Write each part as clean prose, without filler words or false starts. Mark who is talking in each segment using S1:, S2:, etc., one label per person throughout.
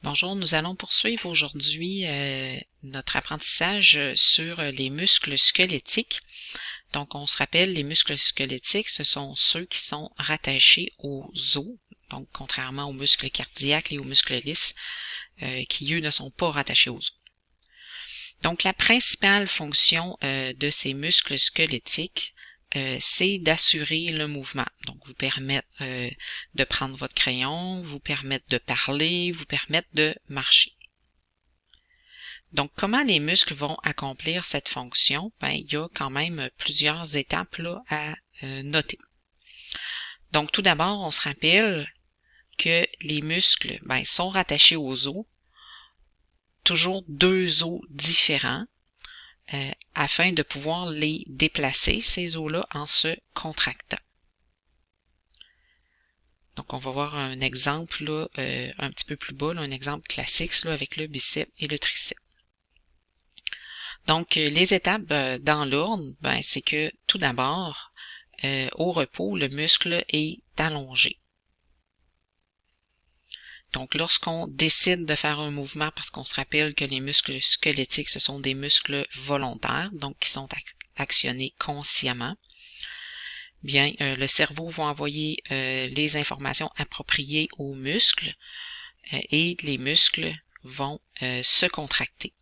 S1: Bonjour, nous allons poursuivre aujourd'hui notre apprentissage sur les muscles squelettiques. Donc, on se rappelle, les muscles squelettiques, ce sont ceux qui sont rattachés aux os, donc contrairement aux muscles cardiaques et aux muscles lisses, qui eux ne sont pas rattachés aux os. Donc, la principale fonction de ces muscles squelettiques, c'est d'assurer le mouvement. Donc, vous permettre de prendre votre crayon, vous permettre de parler, vous permettre de marcher. Donc, comment les muscles vont accomplir cette fonction? Ben, il y a quand même plusieurs étapes là, à noter. Donc, tout d'abord, on se rappelle que les muscles sont rattachés aux os, toujours deux os différents, afin de pouvoir les déplacer, ces os-là, en se contractant. Donc, on va voir un exemple là, un petit peu plus bas, là, un exemple classique là, avec le biceps et le triceps. Donc, les étapes dans l'ordre, c'est que tout d'abord, au repos, le muscle est allongé. Donc, lorsqu'on décide de faire un mouvement, parce qu'on se rappelle que les muscles squelettiques, ce sont des muscles volontaires, donc qui sont actionnés consciemment, bien, le cerveau va envoyer les informations appropriées aux muscles et les muscles vont se contracter.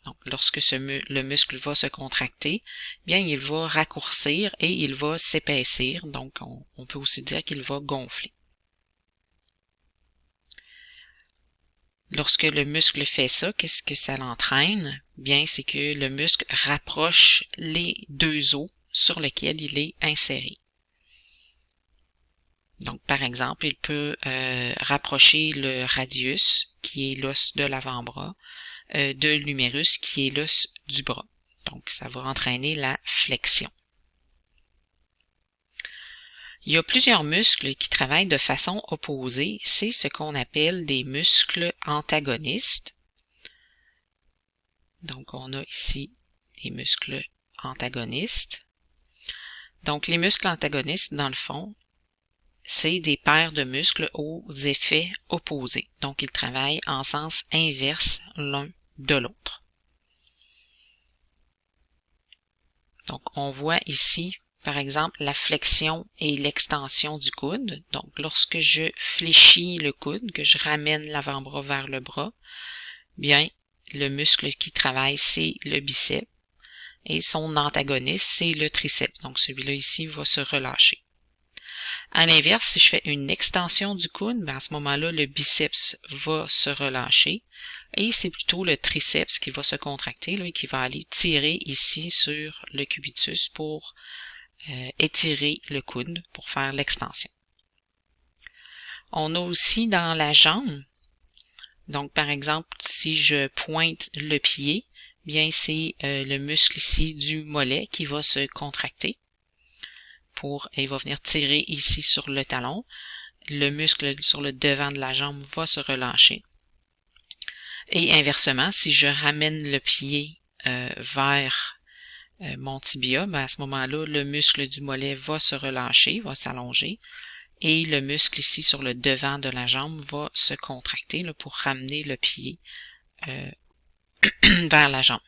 S1: Donc, lorsque le muscle va se contracter, bien, il va raccourcir et il va s'épaissir. Donc, on peut aussi dire qu'il va gonfler. Lorsque le muscle fait ça, qu'est-ce que ça l'entraîne? Bien, c'est que le muscle rapproche les deux os sur lesquels il est inséré. Donc, par exemple, il peut rapprocher le radius, qui est l'os de l'avant-bras, de l'humérus, qui est l'os du bras. Donc, ça va entraîner la flexion. Il y a plusieurs muscles qui travaillent de façon opposée. C'est ce qu'on appelle des muscles antagonistes. Donc, on a ici des muscles antagonistes. Donc, les muscles antagonistes, dans le fond, c'est des paires de muscles aux effets opposés. Donc, ils travaillent en sens inverse l'un de l'autre. Donc, on voit ici, par exemple, la flexion et l'extension du coude. Donc, lorsque je fléchis le coude, que je ramène l'avant-bras vers le bras, bien, le muscle qui travaille, c'est le biceps. Et son antagoniste, c'est le triceps. Donc, celui-là ici va se relâcher. À l'inverse, si je fais une extension du coude, à ce moment-là, le biceps va se relâcher. Et c'est plutôt le triceps qui va se contracter, là, et qui va aller tirer ici sur le cubitus pour étirer le coude pour faire l'extension. On a aussi dans la jambe, donc par exemple, si je pointe le pied, bien c'est le muscle ici du mollet qui va se contracter. Il va venir tirer ici sur le talon. Le muscle sur le devant de la jambe va se relâcher. Et inversement, si je ramène le pied vers mon tibia, à ce moment-là, le muscle du mollet va se relâcher, va s'allonger, et le muscle ici sur le devant de la jambe va se contracter là, pour ramener le pied vers la jambe.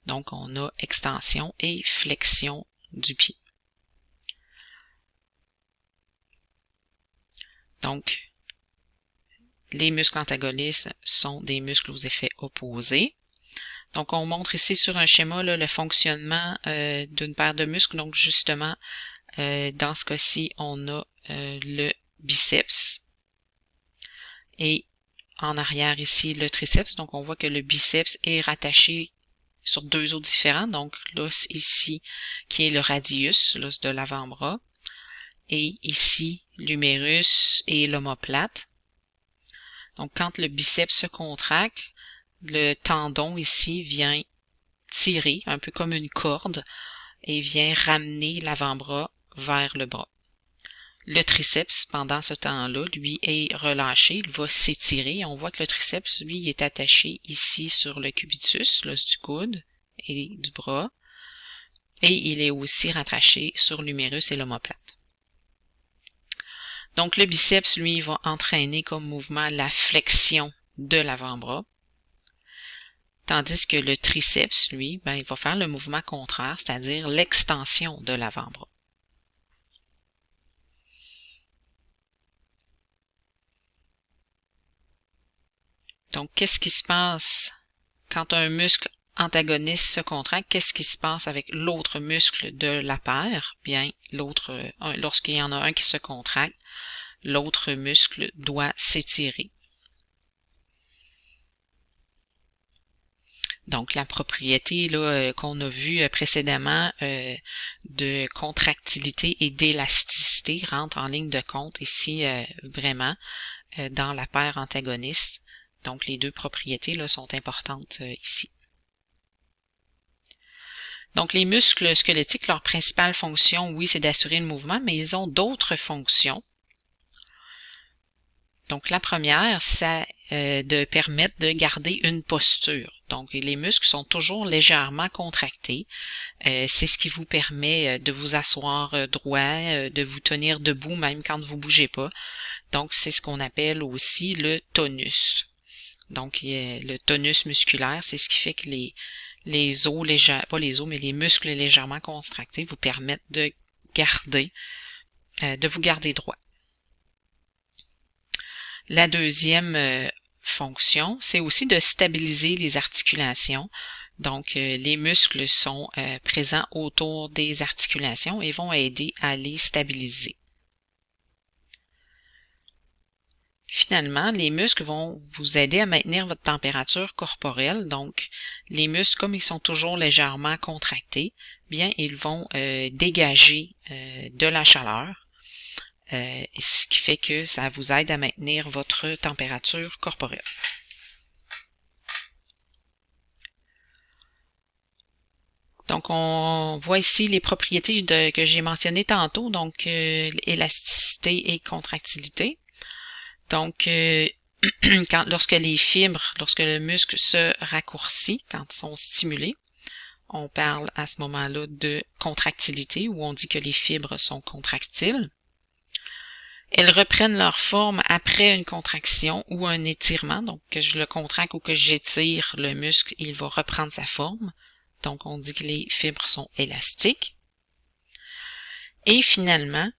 S1: Donc, on a extension et flexion du pied. Donc, les muscles antagonistes sont des muscles aux effets opposés. Donc, on montre ici sur un schéma là, le fonctionnement d'une paire de muscles. Donc, justement, dans ce cas-ci, on a le biceps et en arrière ici le triceps. Donc, on voit que le biceps est rattaché sur deux os différents. Donc, l'os ici qui est le radius, l'os de l'avant-bras, et ici l'humérus et l'omoplate. Donc, quand le biceps se contracte, le tendon ici vient tirer, un peu comme une corde, et vient ramener l'avant-bras vers le bras. Le triceps, pendant ce temps-là, lui, est relâché, il va s'étirer. On voit que le triceps, lui, est attaché ici sur le cubitus, l'os du coude et du bras, et il est aussi rattaché sur l'humérus et l'omoplate. Donc, le biceps, lui, va entraîner comme mouvement la flexion de l'avant-bras. Tandis que le triceps, lui, il va faire le mouvement contraire, c'est-à-dire l'extension de l'avant-bras. Donc, qu'est-ce qui se passe quand un muscle antagoniste se contracte? Qu'est-ce qui se passe avec l'autre muscle de la paire? Bien, lorsqu'il y en a un qui se contracte, l'autre muscle doit s'étirer. Donc, la propriété qu'on a vue précédemment de contractilité et d'élasticité rentre en ligne de compte ici vraiment dans la paire antagoniste. Donc, les deux propriétés là, sont importantes ici. Donc, les muscles squelettiques, leur principale fonction, oui, c'est d'assurer le mouvement, mais ils ont d'autres fonctions. Donc, la première, c'est de permettre de garder une posture. Donc, les muscles sont toujours légèrement contractés. C'est ce qui vous permet de vous asseoir droit, de vous tenir debout même quand vous bougez pas. Donc, c'est ce qu'on appelle aussi le tonus. Donc, le tonus musculaire, c'est ce qui fait que les os légers, pas les os, mais les muscles légèrement contractés vous permettent de vous garder droit. La deuxième fonction, c'est aussi de stabiliser les articulations. Donc, les muscles sont présents autour des articulations et vont aider à les stabiliser. Finalement, les muscles vont vous aider à maintenir votre température corporelle. Donc, les muscles, comme ils sont toujours légèrement contractés, bien, ils vont dégager de la chaleur, ce qui fait que ça vous aide à maintenir votre température corporelle. Donc, on voit ici les propriétés que j'ai mentionnées tantôt, donc élasticité et contractilité. Donc, lorsque le muscle se raccourcit, quand ils sont stimulés, on parle à ce moment-là de contractilité, où on dit que les fibres sont contractiles. Elles reprennent leur forme après une contraction ou un étirement. Donc, que je le contracte ou que j'étire le muscle, il va reprendre sa forme. Donc, on dit que les fibres sont élastiques. Et finalement,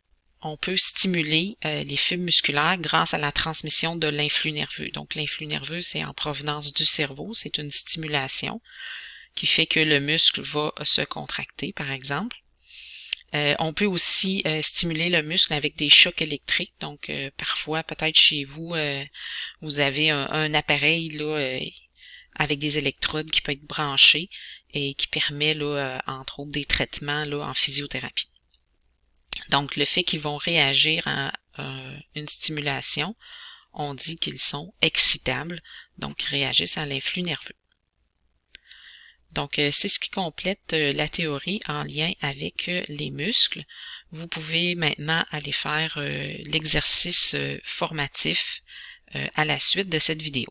S1: on peut stimuler les fibres musculaires grâce à la transmission de l'influx nerveux. Donc, l'influx nerveux, c'est en provenance du cerveau. C'est une stimulation qui fait que le muscle va se contracter, par exemple. On peut aussi stimuler le muscle avec des chocs électriques. Donc, parfois, peut-être chez vous, vous avez un appareil là, avec des électrodes qui peut être branché et qui permet, là, entre autres, des traitements là, en physiothérapie. Donc, le fait qu'ils vont réagir à une stimulation, on dit qu'ils sont excitables, donc réagissent à l'influx nerveux. Donc, c'est ce qui complète la théorie en lien avec les muscles. Vous pouvez maintenant aller faire l'exercice formatif à la suite de cette vidéo.